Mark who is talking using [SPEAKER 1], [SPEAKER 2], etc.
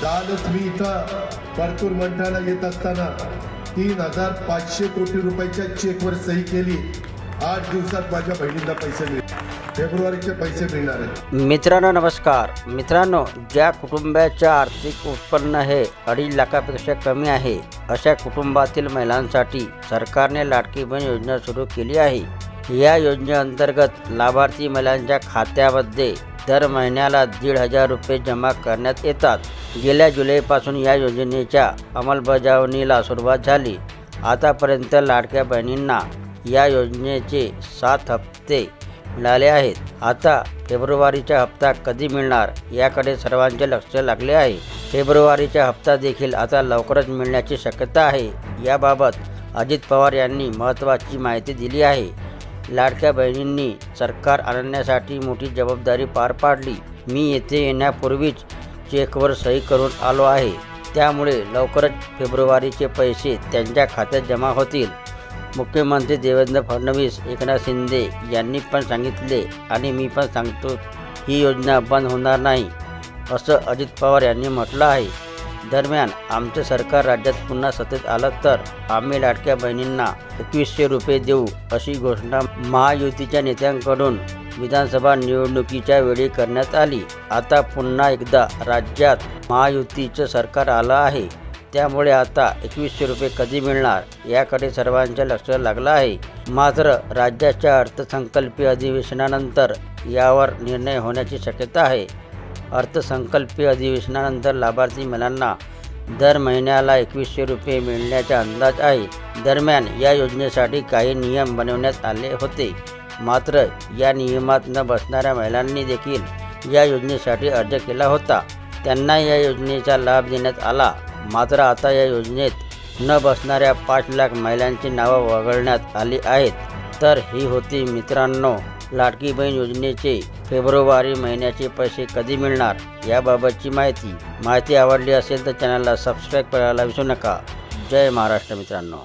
[SPEAKER 1] कालच मी इथं परतूर मंठ्याला येत असताना 3,500 कोटी रुपयाच्या चेकवर सही केली। 8 दिवसात माझ्या बहिणींना पैसे मिळतील, फेब्रुवारीचे पैसे मिळणार आहेत।
[SPEAKER 2] मित्रांनो नमस्कार। मित्रांनो, ज्या कुटुंबाचे आर्थिक उत्पन्न हे 2.5 लाखापेक्षा कमी आहे अशा कुटुंबातील महिलांसाठी सरकारने लाडकी बहीण योजना सुरू केली आहे। या योजनेअंतर्गत लाभार्थी महिलांच्या खात्यामध्ये दर महिन्याला 1,500 रुपये जमा करण्यात येतात। गेल्या जुलैपासून या योजनेच्या अंमलबजावणीला सुरुवात झाली। आतापर्यंत लाडक्या बहिणींना या योजनेचे 7 हप्ते मिळाले आहेत। आता फेब्रुवारीचा हप्ता कधी मिळणार याकडे सर्वांचे लक्ष लागले आहे। फेब्रुवारीचा हप्ता देखील आता लवकरच मिळण्याची शक्यता आहे। याबाबत अजित पवार यांनी महत्त्वाची माहिती दिली आहे। लाडक्या बहिणींनी सरकार आणण्यासाठी मोठी जबाबदारी पार पाडली। मी येथे येण्यापूर्वीच चेकवर सही करून आलो आहे, त्यामुळे लवकरच फेब्रुवारीचे पैसे त्यांच्या खात्यात जमा होतील। मुख्यमंत्री देवेंद्र फडणवीस, एकनाथ शिंदे यांनी पण सांगितले आणि मी पण सांगतो, ही योजना बंद होणार नाही असं अजित पवार यांनी म्हटलं आहे। दरम्यान आमचं सरकार राज्यात पुन्हा सत्तेत आलं तर आम्ही लाडक्या बहिणींना 2100 रुपये देऊ अशी घोषणा महायुतीच्या नेत्यांकडून विधानसभा निवडणुकीच्या वेळी करण्यात आली। आता पुन्हा एकदा राज्यात महायुतीचं सरकार आलं आहे, त्यामुळे आता 2100 रुपये कधी मिळणार याकडे सर्वांचे लक्ष लागलं आहे। मात्र राज्याच्या अर्थसंकल्पीय अधिवेशनानंतर यावर निर्णय होण्याची शक्यता आहे। अर्थसंकल्पीय अधिवेशनानंतर लाभार्थी महिलांना दर महिन्याला 2100 रुपये मिळण्याचा अंदाज आहे। दरम्यान या योजनेसाठी काही नियम बनवण्यात आले होते, मात्र या नियमात न बसणाऱ्या महिलांनी देखील या योजनेसाठी अर्ज केला होता। त्यांना या योजनेचा लाभ देण्यात आला। मात्र आता या योजनेत न बसणाऱ्या 5 लाख महिलांची नावं वगळण्यात आली आहेत। तर ही होती मित्रांनो लाडकी बहीण योजनेचे फेब्रुवारी महिन्याचे पैसे कधी मिळणार याबाबतची माहिती आवडली असेल तर चॅनलला सबस्क्राईब करायला विसरू नका। जय महाराष्ट्र मित्रांनो।